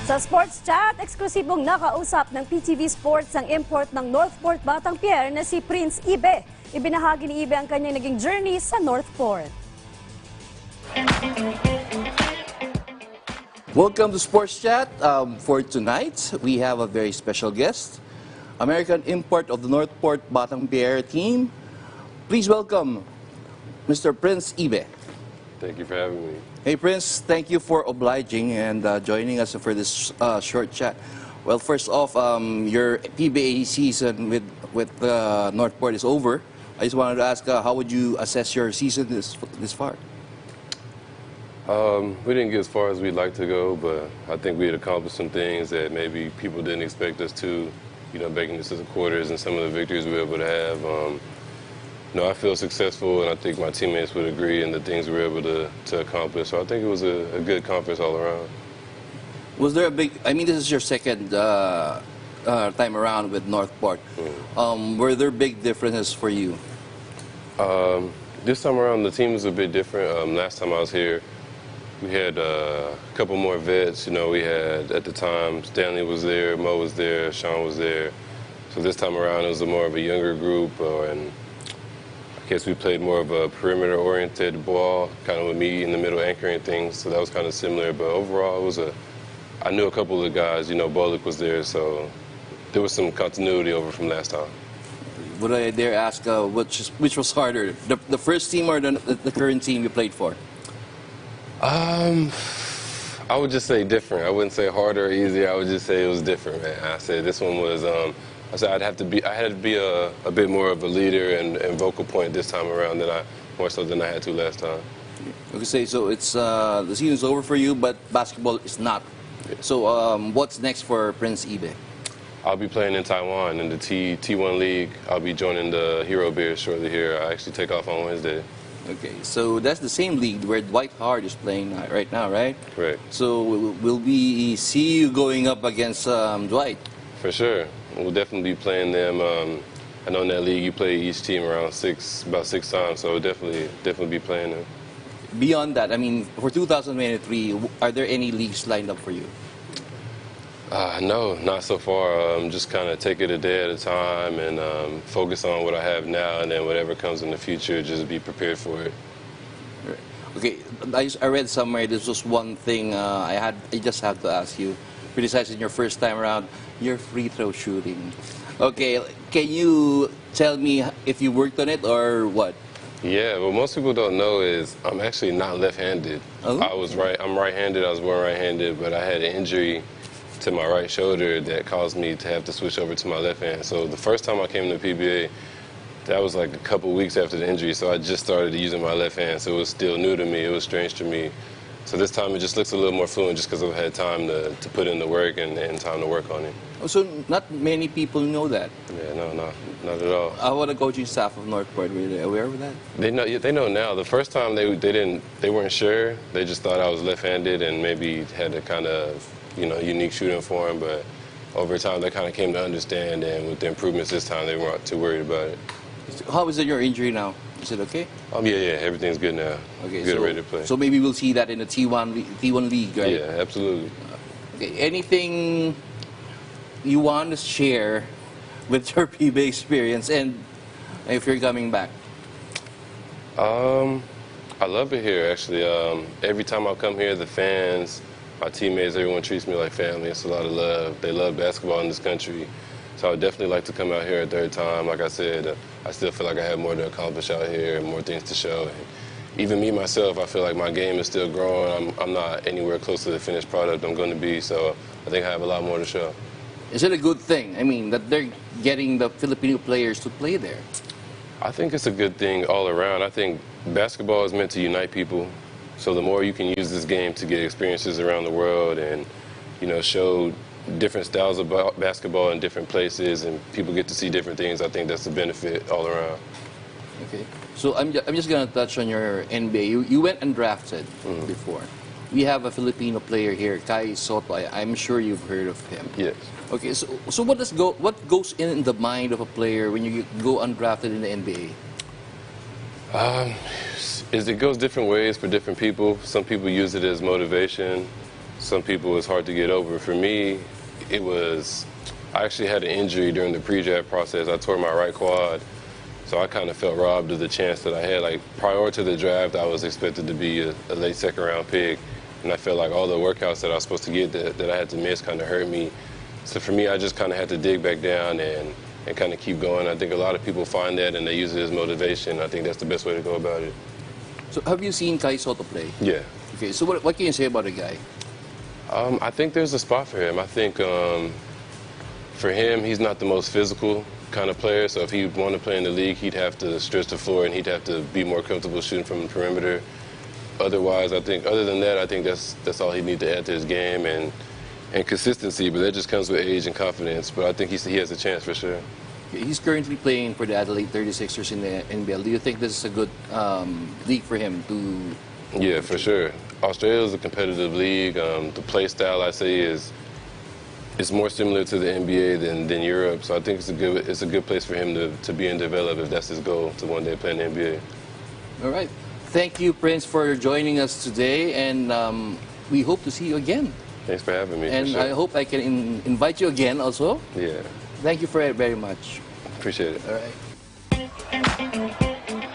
Sa Sports Chat, eksklusibong nakausap ng PTV Sports ang import ng Northport Batang Pier na si Prince Ibeh. Ibinahagi ni Ibeh ang kanyang naging journey sa Northport. Welcome to Sports Chat. For tonight, we have a very special guest, American import of the Northport Batang Pier team. Please welcome Mr. Prince Ibeh. Thank you for having me. Hey Prince, thank you for obliging and joining us for this short chat. Well, first off, your PBA season with Northport is over. I just wanted to ask, how would you assess your season this far? We didn't get as far as we'd like to go, but I think we had accomplished some things that maybe people didn't expect us to. You know, making it to the quarters and some of the victories we were able to have. I feel successful, and I think my teammates would agree in the things we were able to accomplish. So I think it was a good conference all around. Was there a big? I mean, this is your second time around with Northport. Were there big differences for you? This time around, the team was a bit different. Last time I was here, we had a couple more vets. You know, we had, at the time, Stanley was there, Mo was there, Sean was there. So this time around, it was more of a younger group, and I guess we played more of a perimeter-oriented ball, kind of with me in the middle anchoring things, so that was kind of similar. But overall, I knew a couple of the guys. You know, Bolik was there, so there was some continuity over from last time. Would I dare ask, which was harder, the first team or the current team you played for? I would just say different. I wouldn't say harder or easier. I would just say it was different, man. I said this one was. I said I had to be a bit more of a leader and vocal point this time around more so than I had to last time. Okay, so it's the season's over for you, but basketball is not. Yeah. So what's next for Prince Ibeh? I'll be playing in Taiwan in the T1 League. I'll be joining the Hero Bears shortly here. I actually take off on Wednesday. Okay, so that's the same league where Dwight Howard is playing right now, right? Correct. So will we see you going up against Dwight? For sure. We'll definitely be playing them. I know in that league you play each team around about six times, so we'll definitely be playing them. Beyond that, I mean, for 2023, are there any leagues lined up for you? No, not so far. Just kind of take it a day at a time and focus on what I have now, and then whatever comes in the future, just be prepared for it. Right. Okay, I read somewhere this was one thing I just had to ask you. Criticizing your first time around, your free throw shooting. Okay, can you tell me if you worked on it or what? Yeah, what most people don't know is I'm actually not left-handed. Oh? I'm right-handed. I was born right-handed, but I had an injury to my right shoulder that caused me to have to switch over to my left hand. So the first time I came to PBA, that was like a couple weeks after the injury, so I just started using my left hand, so it was still new to me, it was strange to me. So this time it just looks a little more fluent just because I've had time to put in the work and time to work on it. Oh, so not many people know that? Yeah, no, not at all. How about the coaching staff of Northport? Were they aware of that? They know now. The first time they weren't sure. They just thought I was left-handed and maybe had a kind of unique shooting form, but over time they kind of came to understand, and with the improvements this time they weren't too worried about it. How is it your injury now? Is it okay? Yeah, everything's good now. Okay, good, ready to play. So maybe we'll see that in the T1 league, right? Yeah, absolutely. Okay, anything you want to share with your PBA experience, and if you're coming back? I love it here, actually. Every time I come here, the fans, my teammates, everyone treats me like family. It's a lot of love. They love basketball in this country. So I would definitely like to come out here a third time. Like I said, I still feel like I have more to accomplish out here and more things to show. And even me, myself, I feel like my game is still growing. I'm not anywhere close to the finished product I'm going to be, so I think I have a lot more to show. Is it a good thing? I mean, that they're getting the Filipino players to play there? I think it's a good thing all around. I think basketball is meant to unite people. So the more you can use this game to get experiences around the world and, show different styles of basketball in different places, and people get to see different things, I think that's a benefit all around. Okay. So I'm just going to touch on your NBA. You went undrafted before. We have a Filipino player here, Kai Soto. I'm sure you've heard of him. Yes. Okay, so what goes in the mind of a player when you go undrafted in the NBA? It goes different ways for different people. Some people use it as motivation. some people it's hard to get over. For me, I actually had an injury during the pre-draft process. I tore my right quad, so I kind of felt robbed of the chance that I had. Like, prior to the draft, I was expected to be a late second-round pick, and I felt like all the workouts that I was supposed to get that I had to miss kind of hurt me. So for me, I just kind of had to dig back down and kind of keep going. I think a lot of people find that and they use it as motivation. I think that's the best way to go about it. So have you seen Kai Soto play? Yeah. Okay, so what can you say about the guy? I think there's a spot for him. I think for him, he's not the most physical kind of player, so if he wanted to play in the league, he'd have to stretch the floor and he'd have to be more comfortable shooting from the perimeter. Otherwise, I think, other than that, I think that's all he needs to add to his game and consistency, but that just comes with age and confidence. But I think he has a chance for sure. He's currently playing for the Adelaide 36ers in the NBL. Do you think this is a good league for him to... Yeah, for sure. Australia is a competitive league. The play style, I say, is more similar to the NBA than Europe. So I think it's a good place for him to be and develop if that's his goal, to one day play in the NBA. All right. Thank you, Prince, for joining us today, and we hope to see you again. Thanks for having me. And for sure. I hope I can invite you again also. Yeah. Thank you for it very much. Appreciate it. All right.